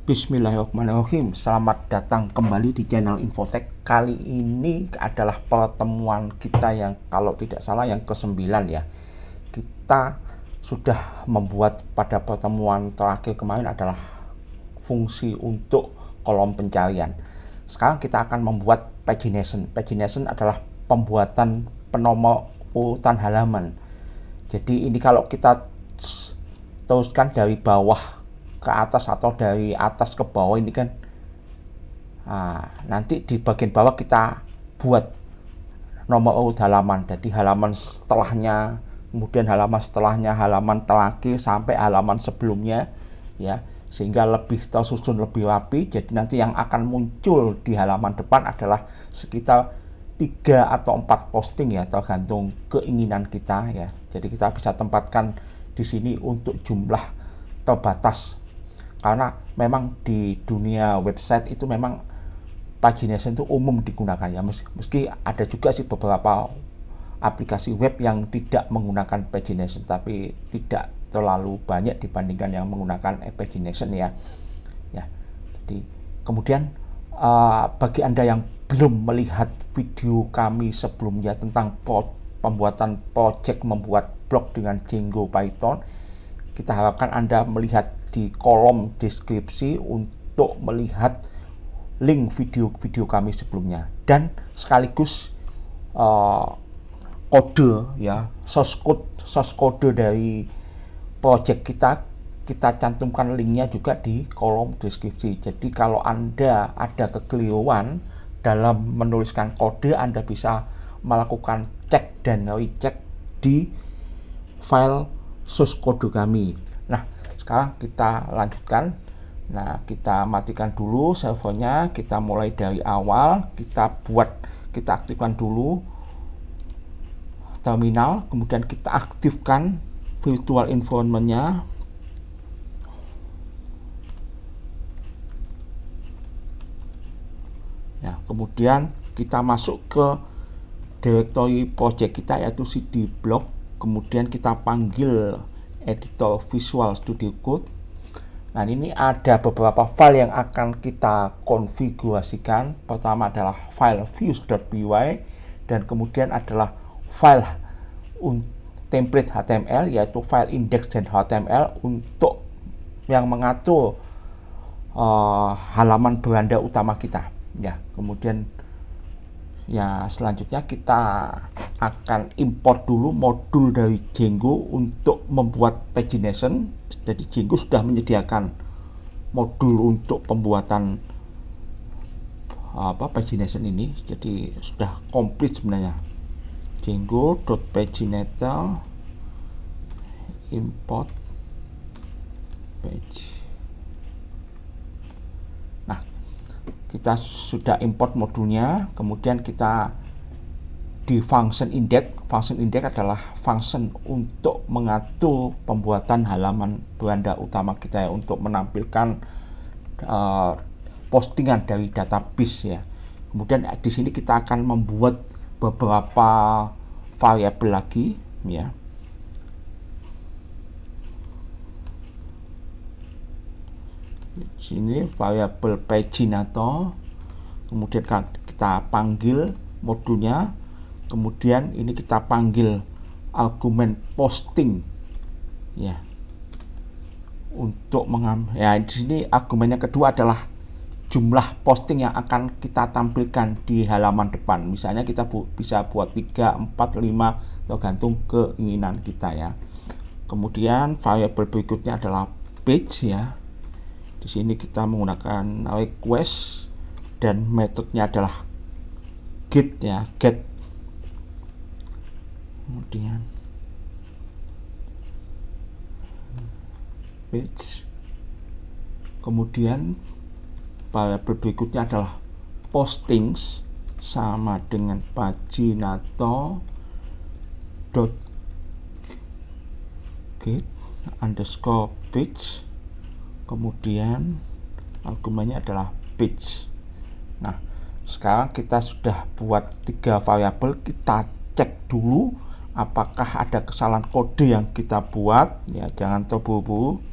Bismillahirrahmanirrahim. Selamat datang kembali di channel Infotech. Kali ini adalah pertemuan kita yang kalau tidak salah yang ke-9 ya. Kita sudah membuat pada pertemuan terakhir kemarin adalah fungsi untuk kolom pencarian. Sekarang kita akan membuat pagination. Pagination adalah pembuatan penomor urutan halaman. Jadi ini kalau kita teruskan dari bawah ke atas atau dari atas ke bawah ini kan, nanti di bagian bawah kita buat nomor urut halaman. Jadi halaman setelahnya, kemudian halaman setelahnya, halaman terakhir sampai halaman sebelumnya ya, sehingga lebih tersusun, lebih rapi. Jadi nanti yang akan muncul di halaman depan adalah sekitar 3 atau 4 posting ya, tergantung keinginan kita ya. Jadi kita bisa tempatkan di sini untuk jumlah terbatas. Karena memang di dunia website itu memang pagination itu umum digunakan ya, meski ada juga sih beberapa aplikasi web yang tidak menggunakan pagination, tapi tidak terlalu banyak dibandingkan yang menggunakan pagination ya. Jadi kemudian bagi Anda yang belum melihat video kami sebelumnya tentang pembuatan project membuat blog dengan Django Python, kita harapkan Anda melihat di kolom deskripsi untuk melihat link video-video kami sebelumnya, dan sekaligus kode ya, source code dari project kita cantumkan linknya juga di kolom deskripsi. Jadi kalau Anda ada kekeliruan dalam menuliskan kode, Anda bisa melakukan cek dan recheck di file source code kami. Nah, sekarang kita lanjutkan. Nah, kita matikan dulu servernya, kita mulai dari awal, kita aktifkan dulu terminal, kemudian kita aktifkan virtual environment-nya. Ya, kemudian kita masuk ke directory project kita yaitu cd blog, kemudian kita panggil editor Visual Studio Code. Nah, ini ada beberapa file yang akan kita konfigurasikan. Pertama adalah file views.py, dan kemudian adalah file template HTML yaitu file index dan HTML untuk yang mengatur halaman beranda utama kita ya. Kemudian ya, selanjutnya kita akan import dulu modul dari Django untuk membuat pagination. Jadi Django sudah menyediakan modul untuk pembuatan pagination ini, jadi sudah komplit sebenarnya. Django.paginator import page. Nah, kita sudah import modulnya, kemudian kita di function index. Function index adalah function untuk mengatur pembuatan halaman beranda utama kita ya, untuk menampilkan postingan dari database ya. Kemudian di sini kita akan membuat beberapa variabel lagi ya. Di sini variabel paginator, kemudian kita panggil modulnya, kemudian ini kita panggil argumen posting ya, untuk ya, di sini argumennya kedua adalah jumlah posting yang akan kita tampilkan di halaman depan. Misalnya kita bisa buat 3, 4, 5 tergantung keinginan kita ya. Kemudian variabel berikutnya adalah page ya. Di sini kita menggunakan request dan metodenya adalah get ya, get. Kemudian page. Kemudian variabel berikutnya adalah postings sama dengan paginator dot get underscore page, kemudian argumennya adalah page. Nah, sekarang kita sudah buat 3 variabel. Kita cek dulu apakah ada kesalahan kode yang kita buat ya, jangan terburu-buru.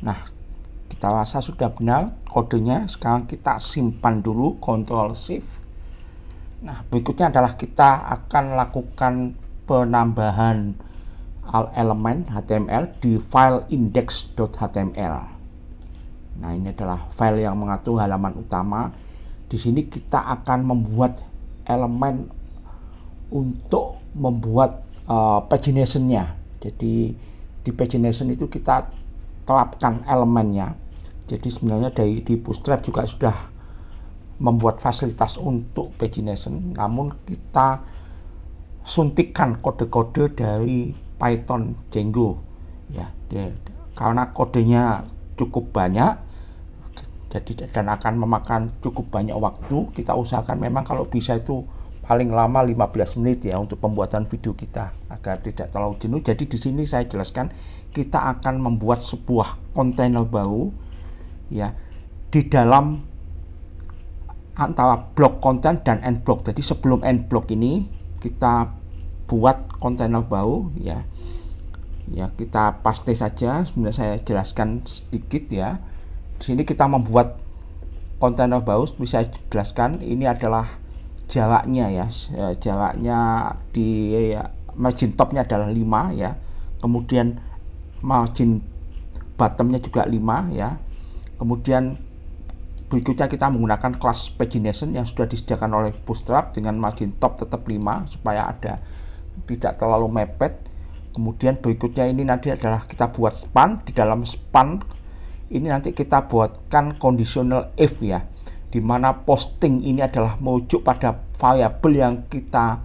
Nah, kita rasa sudah benar kodenya. Sekarang kita simpan dulu, Ctrl Shift. Nah, berikutnya adalah kita akan lakukan penambahan elemen HTML di file index.html. Nah, ini adalah file yang mengatur halaman utama. Di sini kita akan membuat elemen untuk membuat pagination-nya. Jadi di pagination itu kita terapkan elemennya. Jadi sebenarnya di Bootstrap juga sudah membuat fasilitas untuk pagination, namun kita suntikan kode-kode dari Python Django ya, karena kodenya cukup banyak jadi dan akan memakan cukup banyak waktu. Kita usahakan memang kalau bisa itu paling lama 15 menit ya untuk pembuatan video kita agar tidak terlalu jenuh. Jadi di sini saya jelaskan kita akan membuat sebuah kontainer baru ya di dalam antara blok konten dan end block. Jadi sebelum end block ini kita buat kontainer baru ya. Ya, kita paste saja. Sebenarnya saya jelaskan sedikit ya. Di sini kita membuat kontainer baru, bisa saya jelaskan ini adalah jaraknya ya. Jaraknya di margin topnya adalah 5 ya. Kemudian margin bottomnya juga 5 ya. Kemudian berikutnya kita menggunakan kelas pagination yang sudah disediakan oleh Bootstrap dengan margin top tetap 5 supaya ada tidak terlalu mepet. Kemudian berikutnya ini nanti adalah kita buat span. Di dalam span ini nanti kita buatkan conditional if ya, dimana posting ini adalah merujuk pada variabel yang kita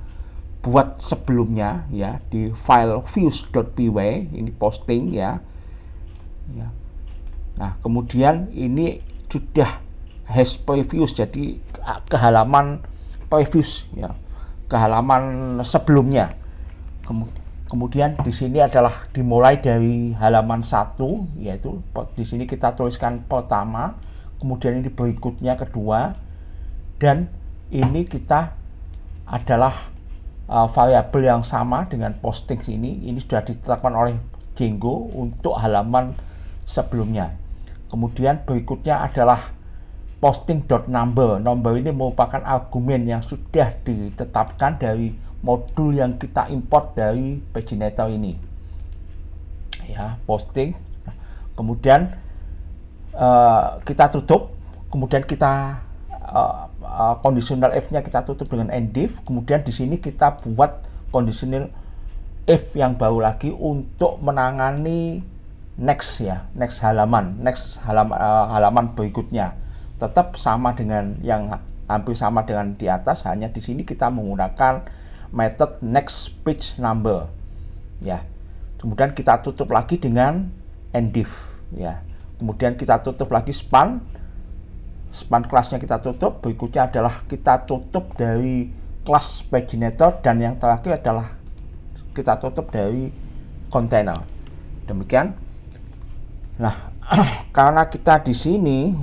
buat sebelumnya ya di file views.py. Ini posting ya. Nah, kemudian ini sudah hash previews, jadi ke halaman previews ya, ke halaman sebelumnya. Kemudian di sini adalah dimulai dari halaman 1, yaitu di sini kita tuliskan pertama, kemudian ini berikutnya kedua, dan ini kita adalah variabel yang sama dengan posting ini sudah ditetapkan oleh Django untuk halaman sebelumnya. Kemudian berikutnya adalah posting.number. Number ini merupakan argumen yang sudah ditetapkan dari modul yang kita import dari paginator ini ya, posting. Kemudian kita tutup, kemudian kita conditional if nya kita tutup dengan endif. Kemudian di sini kita buat conditional if yang baru lagi untuk menangani next ya, next halaman berikutnya. Tetap sama dengan yang hampir sama dengan di atas, hanya di sini kita menggunakan method next page number ya. Kemudian kita tutup lagi dengan endif ya. Kemudian kita tutup lagi span kelasnya kita tutup. Berikutnya adalah kita tutup dari kelas paginator, dan yang terakhir adalah kita tutup dari container. Demikian. Nah, karena kita di sini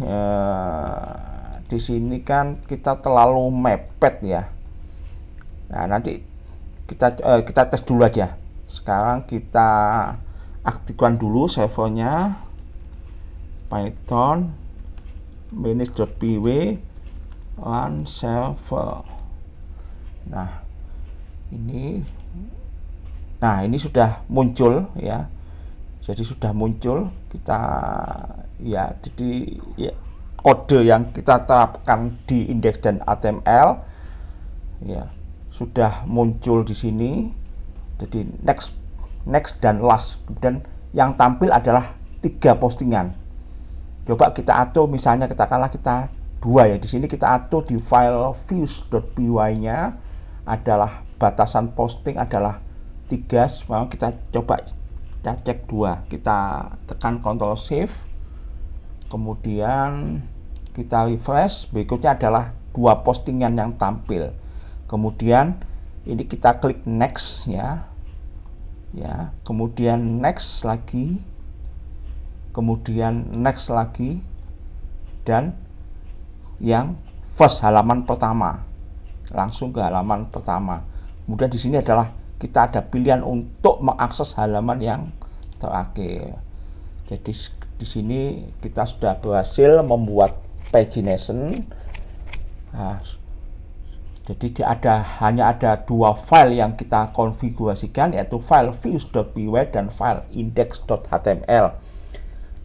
kan kita terlalu mepet ya. Nah, nanti kita tes dulu aja. Sekarang kita aktifkan dulu servernya Python manage.py run server. Nah, ini sudah muncul ya. Jadi sudah muncul kita ya. Jadi ya, kode yang kita terapkan di index dan HTML ya sudah muncul di sini. Jadi next dan last. Kemudian yang tampil adalah 3 postingan. Coba kita atur, misalnya katakanlah kita 2 ya. Di sini kita atur di file views.py-nya adalah batasan posting adalah 3. Sekarang kita coba cek 2. Kita tekan Ctrl Shift. Kemudian kita refresh. Berikutnya adalah 2 postingan yang tampil. Kemudian ini kita klik next ya. Kemudian next lagi. Kemudian next lagi, dan yang first halaman pertama. Langsung ke halaman pertama. Kemudian di sini adalah kita ada pilihan untuk mengakses halaman yang terakhir. Jadi di sini kita sudah berhasil membuat pagination. Nah, jadi hanya ada 2 file yang kita konfigurasikan, yaitu file views.py dan file index.html.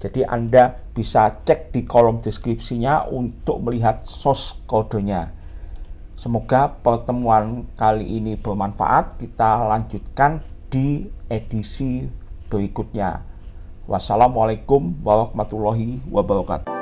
Jadi Anda bisa cek di kolom deskripsinya untuk melihat source kodenya. Semoga pertemuan kali ini bermanfaat. Kita lanjutkan di edisi berikutnya. Wassalamualaikum warahmatullahi wabarakatuh.